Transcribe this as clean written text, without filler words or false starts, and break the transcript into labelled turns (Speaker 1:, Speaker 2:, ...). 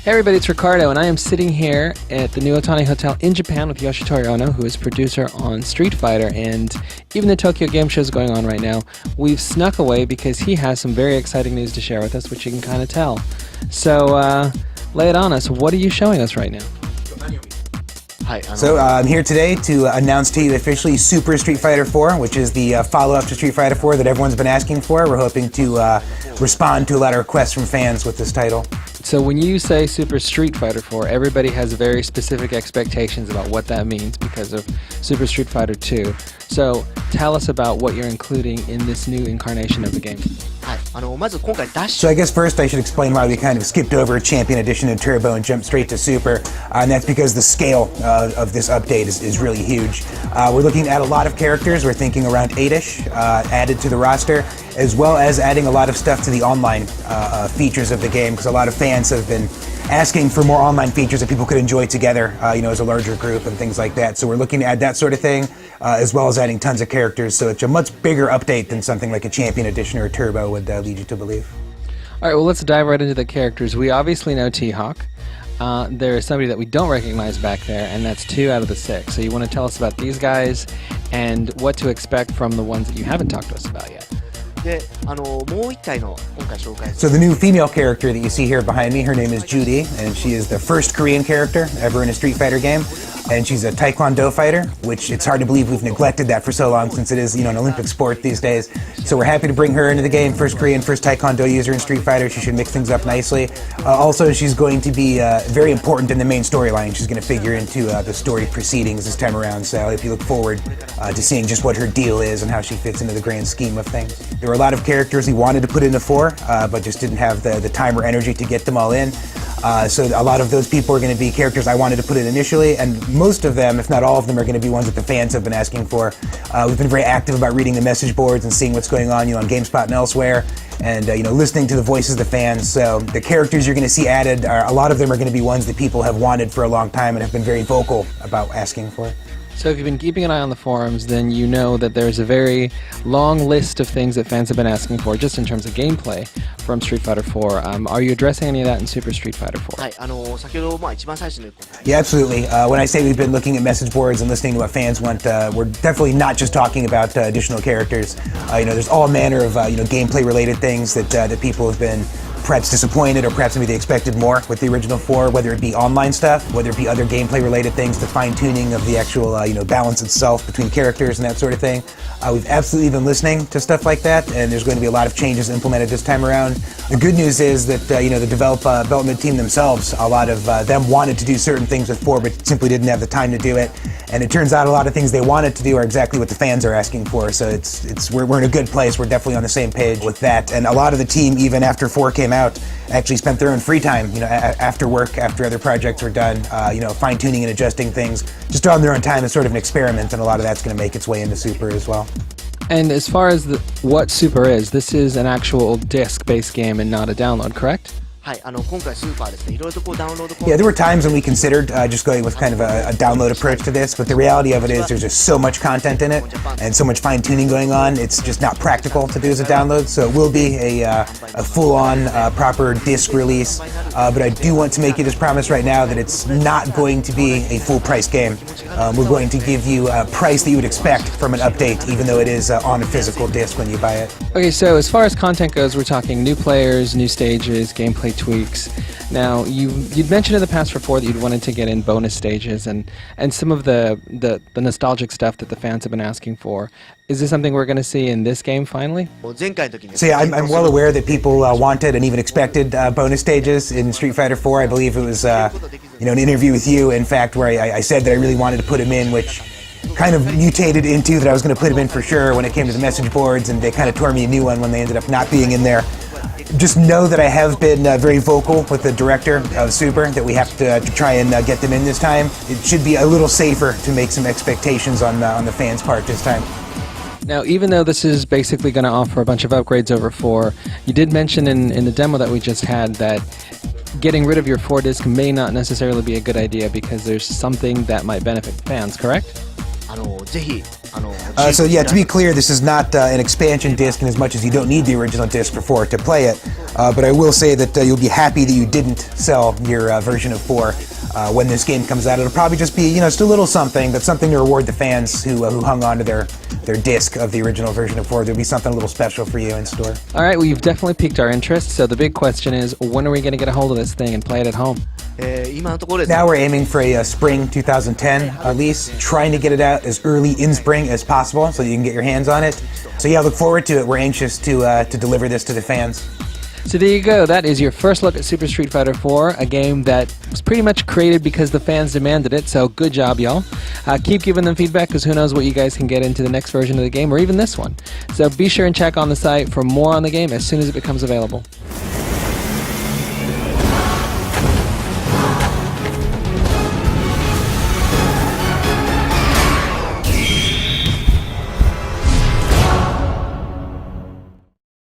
Speaker 1: Hey everybody, it's Ricardo, and I am sitting here at the New Otani Hotel in Japan with Yoshinori Ono, who is producer on Street Fighter, and even the Tokyo Game Show is going on right now. We've snuck away because he has some very exciting news to share with us, which you can kind of tell. So, lay it on us. What are you showing us right now?
Speaker 2: So I'm here today to announce to you officially Super Street Fighter 4, which is the follow-up to Street Fighter 4 that everyone's been asking for. We're hoping to respond to a lot of requests from fans with this title.
Speaker 1: So when you say Super Street Fighter 4, everybody has very specific expectations about what that means because of Super Street Fighter 2. So tell us about what you're including in this new incarnation of the game.
Speaker 2: So I guess first I should explain why we kind of skipped over Champion Edition and Turbo and jumped straight to Super, and that's because the scale of this update is really huge. We're looking at a lot of characters. We're thinking around 8-ish added to the roster, as well as adding a lot of stuff to the online features of the game, because a lot of fans have been asking for more online features that people could enjoy together, as a larger group and things like that. So we're looking to add that sort of thing, as well as adding tons of characters. So it's a much bigger update than something like a Champion Edition or a Turbo would lead you to believe.
Speaker 1: All right, well, let's dive right into the characters. We obviously know T-Hawk. There is somebody that we don't recognize back there, and that's 2 out of the 6. So you want to tell us about these guys and what to expect from the ones that you haven't talked to us about yet.
Speaker 2: So the new female character that you see here behind me, her name is Juri, and she is the first Korean character ever in a Street Fighter game. And she's a Taekwondo fighter, which it's hard to believe we've neglected that for so long since it is, an Olympic sport these days. So we're happy to bring her into the game. First Korean, first Taekwondo user in Street Fighter. She should mix things up nicely. Also, she's going to be very important in the main storyline. She's going to figure into the story proceedings this time around. So if you look forward to seeing just what her deal is and how she fits into the grand scheme of things. There were a lot of characters we wanted to put into 4, but just didn't have the time or energy to get them all in. So a lot of those people are going to be characters I wanted to put in initially, and most of them, if not all of them, are going to be ones that the fans have been asking for. We've been very active about reading the message boards and seeing what's going on, on Gamespot and elsewhere, and listening to the voices of the fans. So the characters you're going to see added, a lot of them are going to be ones that people have wanted for a long time and have been very vocal about asking for.
Speaker 1: So if you've been keeping an eye on the forums, then you know that there's a very long list of things that fans have been asking for, just in terms of gameplay from Street Fighter 4. Are you addressing any of that in Super Street Fighter 4?
Speaker 2: Yeah, absolutely. When I say we've been looking at message boards and listening to what fans want, we're definitely not just talking about additional characters. There's all manner of gameplay-related things that people have been perhaps disappointed, or perhaps maybe they expected more with the original 4, whether it be online stuff, whether it be other gameplay-related things, the fine-tuning of the actual, balance itself between characters and that sort of thing. We've absolutely been listening to stuff like that, and there's going to be a lot of changes implemented this time around. The good news is that, the development team themselves, a lot of them wanted to do certain things with 4, but simply didn't have the time to do it. And it turns out a lot of things they wanted to do are exactly what the fans are asking for. So we're in a good place. We're definitely on the same page with that. And a lot of the team, even after 4 came out, actually spent their own free time, after work, after other projects were done, fine-tuning and adjusting things, just on their own time as sort of an experiment, and a lot of that's going to make its way into Super as well.
Speaker 1: And as far as what Super is, this is an actual disc-based game and not a download, correct?
Speaker 2: Yeah, there were times when we considered just going with kind of a download approach to this, but the reality of it is there's just so much content in it and so much fine-tuning going on, it's just not practical to do as a download, so it will be a full-on, proper disc release, but I do want to make you this promise right now that it's not going to be a full-price game. We're going to give you a price that you would expect from an update, even though it is on a physical disc when you buy it.
Speaker 1: Okay, so as far as content goes, we're talking new players, new stages, gameplay tweaks. Now, you'd mentioned in the past before that you'd wanted to get in bonus stages and some of the nostalgic stuff that the fans have been asking for. Is this something we're going to see in this game finally?
Speaker 2: So yeah, I'm well aware that people wanted and even expected bonus stages in Street Fighter 4. I believe it was an interview with you, in fact, where I said that I really wanted to put him in, which kind of mutated into that I was going to put him in for sure when it came to the message boards, and they kind of tore me a new one when they ended up not being in there. Just know that I have been very vocal with the director of Super that we have to try and get them in this time. It should be a little safer to make some expectations on the fans' part this time.
Speaker 1: Now, even though this is basically going to offer a bunch of upgrades over 4, you did mention in the demo that we just had that getting rid of your 4 disc may not necessarily be a good idea because there's something that might benefit fans, correct?
Speaker 2: So yeah, to be clear, this is not an expansion disc in as much as you don't need the original disc for 4 to play it. But I will say that you'll be happy that you didn't sell your version of 4 when this game comes out. It'll probably just be, just a little something, but something to reward the fans who hung on to their disc of the original version of 4. There'll be something a little special for you in store.
Speaker 1: All right, well, you've definitely piqued our interest. So the big question is, when are we going to get a hold of this thing and play it at home?
Speaker 2: Now we're aiming for a spring 2010 release, trying to get it out as early in spring as possible so you can get your hands on it. So yeah, look forward to it. We're anxious to deliver this to the fans.
Speaker 1: So there you go. That is your first look at Super Street Fighter 4, a game that was pretty much created because the fans demanded it, so good job, y'all. Keep giving them feedback, because who knows what you guys can get into the next version of the game, or even this one. So be sure and check on the site for more on the game as soon as it becomes available.